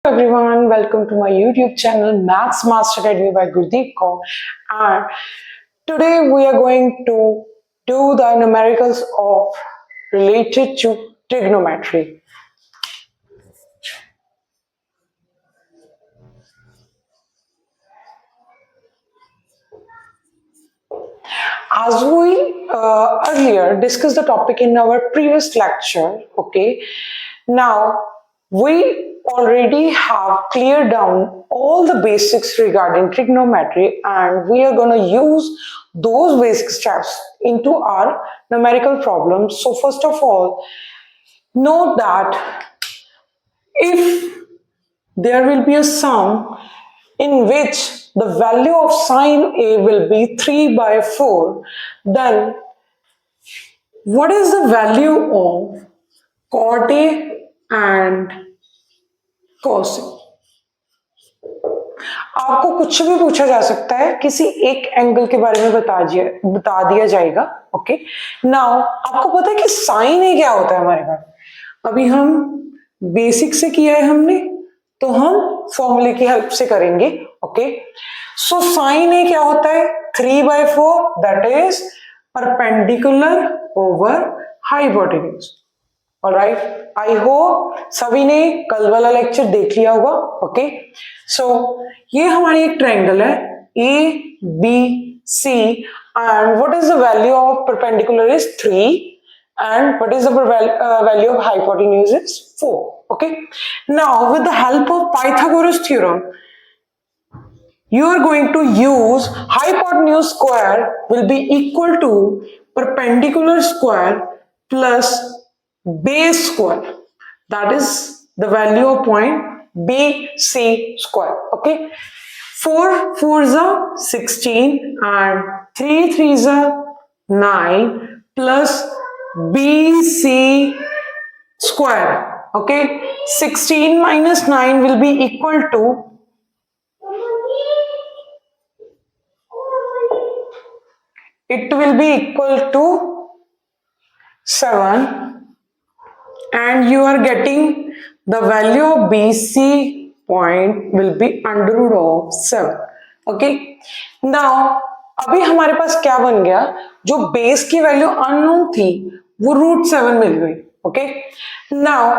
Everyone, welcome to my YouTube channel Maths Master Academy by Gurdeep Kaur, and today we are going to do the numericals of related to trigonometry. As we earlier discussed the topic in our previous lecture, okay, now we already have cleared down all the basics regarding trigonometry, and we are going to use those basic steps into our numerical problems. So first of all, note that if there will be a sum in which the value of sine A will be 3 by 4, then what is the value of cot A and cos A? आपको कुछ भी पूछा जा सकता है, किसी एक angle के बारे में बता दिया जाएगा. ओके, नाउ आपको पता है कि साइन ए क्या होता है हमारे पास. अभी हम बेसिक से किया है हमने, तो हम फॉर्मूले की हेल्प से करेंगे. ओके, सो साइन ए क्या होता है? 3 by 4, that is perpendicular over hypotenuse. Alright, I hope सभी ने कल वाला लेक्चर देख लिया होगा. ओके, सो ये हमारी एक ट्रायंगल है A B C, and what is the value of perpendicular is 3 and what is the value of hypotenuse is 4. Okay, now with the help of Pythagoras theorem, you are going to use hypotenuse square will be equal to perpendicular square plus base square, that is the value of point BC square. Okay, 4 4s are 16 and 3 3s are 9 plus BC square. Okay, 16 minus 9 will be equal to 7, and you are getting the value of BC point will be under root of 7. Okay, now अभी हमारे पास क्या बन गया? जो base की value unknown थी वो √7 मिल गई. ओके, नाउ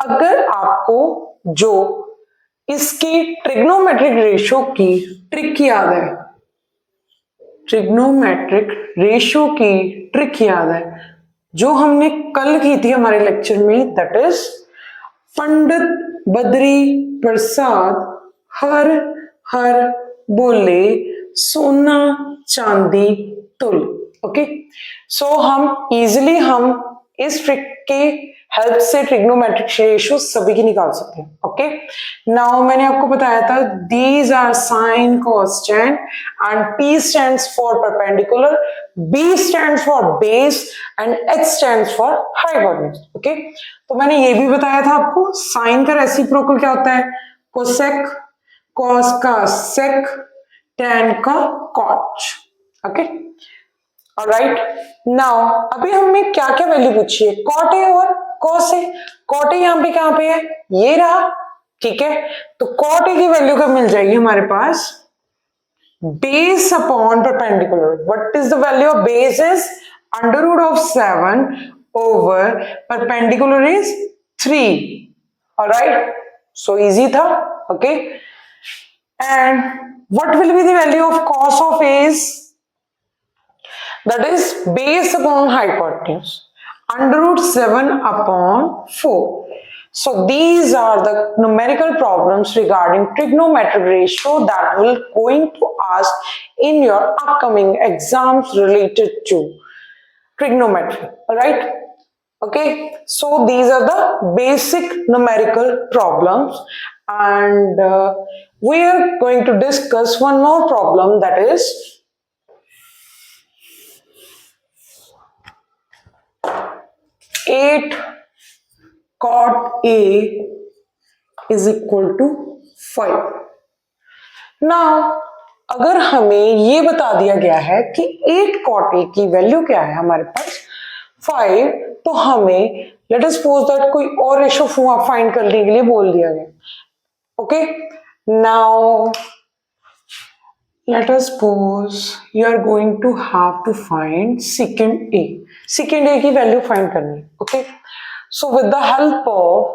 अगर आपको जो इसकी ट्रिग्नोमेट्रिक रेशियो की ट्रिक याद है, ट्रिग्नोमेट्रिक रेशियो की ट्रिक याद है जो हमने कल की थी हमारे लेक्चर में, दैट इज पंडित बद्री प्रसाद हर हर बोले सोना चांदी तुल. ओके, सो हम इजिली हम इस ट्रिक के हेल्प से ट्रिग्नोमेट्रिक रेशियो सभी की निकाल सकते हैं. ओके, नाउ मैंने आपको बताया था these are sine cosecant and P stands for perpendicular, B stands for base and H stands for hypotenuse. Okay, तो मैंने ये भी बताया था आपको साइन का रेसिप्रोकल क्या होता है? कोसेक, कॉस का सेक, tan का cot. ओके, ऑलराइट, नाउ अभी हमें क्या क्या वैल्यू पूछी है? cot A और cos A. cot A यहाँ पे कहाँ पे है? ये रहा. ठीक है, तो cot A की वैल्यू कब मिल जाएगी हमारे पास? Base upon perpendicular. What is the value of base? Is under root of 7 over perpendicular is 3. Alright, so easy था. Okay, and what will be the value of cos of A? That is base upon hypotenuse, under root 7 upon 4. So these are the numerical problems regarding trigonometric ratio that will going to ask in your upcoming exams related to trigonometry. All right, okay, so these are the basic numerical problems, and we are going to discuss one more problem, that is 8 cot A is equal to 5. Now अगर हमें ये बता दिया गया है कि 8 cot A की value क्या है हमारे पास 5, तो हमें लेट अस सपोज दैट कोई और रेशियो फाइंड करने के लिए बोल दिया गया. Okay, now let us suppose you are going to have to find secant a की वैल्यू फाइंड करनी. Okay, so with the help of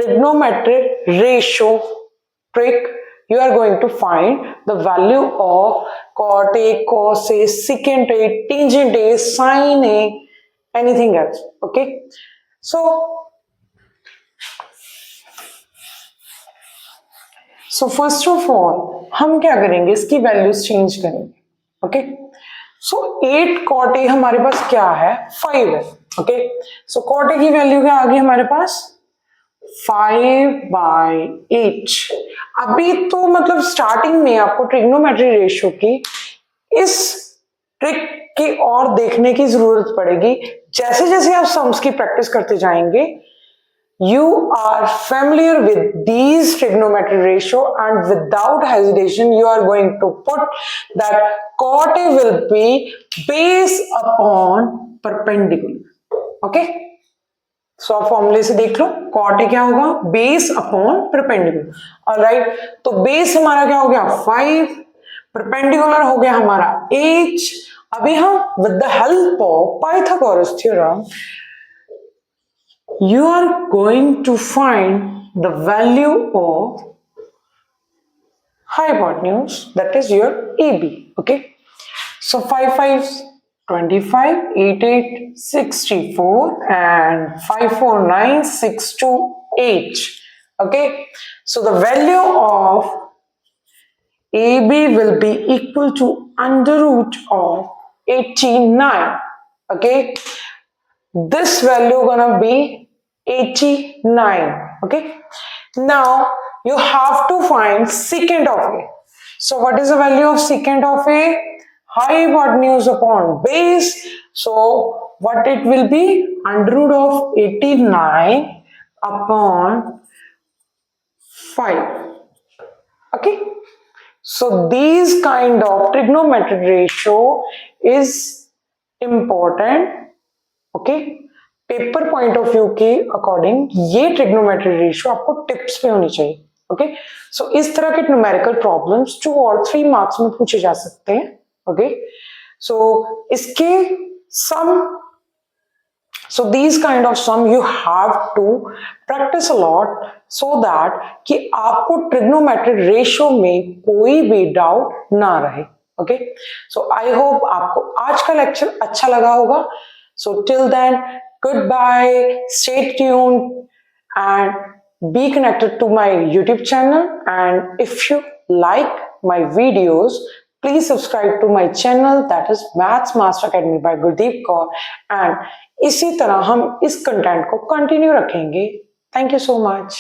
trigonometric ratio trick, you are going to find the value of cot a, cos a, secant a, tangent a, sin a, anything else. Okay, so first of all हम क्या करेंगे, इसकी values change करेंगे. Okay, so 8 cot a हमारे पास क्या है, 5 है. Okay, so cot a की वैल्यू क्या आ गई हमारे पास, 5/8. अभी तो मतलब स्टार्टिंग में आपको ट्रिग्नोमेट्री रेशियो की इस ट्रिक की और देखने की जरूरत पड़ेगी. जैसे जैसे आप सम्स की प्रैक्टिस करते जाएंगे, you are familiar with these trigonometry ratio, and without hesitation you are going to put that cot a will be base upon perpendicular. Okay, सो आप फॉर्मूले से देख लो, cot a क्या होगा, बेस अपॉन परपेंडिकुलर. ऑलराइट, तो base हमारा क्या हो गया 5, परपेंडिकुलर हो गया हमारा h. अभी हम with the help of Pythagoras theorem you are going to find the value of hypotenuse, that is your AB. Okay, so 5 5 25, 8 8 64, and 5 4 9 6 2 8. Okay, so the value of AB will be equal to under root of 89. Okay, this value gonna be 89. Okay, now you have to find secant of a. So what is the value of secant of a? Hypotenuse upon base. So what it will be, under root of 89 upon 5. Okay, so these kind of trigonometric ratio is important. Okay, paper point of view के according ये trigonometry ratio आपको tips पे होनी चाहिए. Okay, सो इस तरह के numerical problems 2 और 3 मार्क्स में पूछे जा सकते हैं. ओके, सो इसके सम, so these kind of sum you have to practice a lot so that कि आपको ट्रिग्नोमेट्रिक रेशियो में कोई भी डाउट ना रहे. ओके, सो आई होप आपको आज का लेक्चर अच्छा लगा होगा. So till then, goodbye, stay tuned and be connected to my YouTube channel. And if you like my videos, please subscribe to my channel, that is Maths Master Academy by Gurdeep Kaur. And इसी तरह हम इस content को continue रखेंगे. Thank you so much.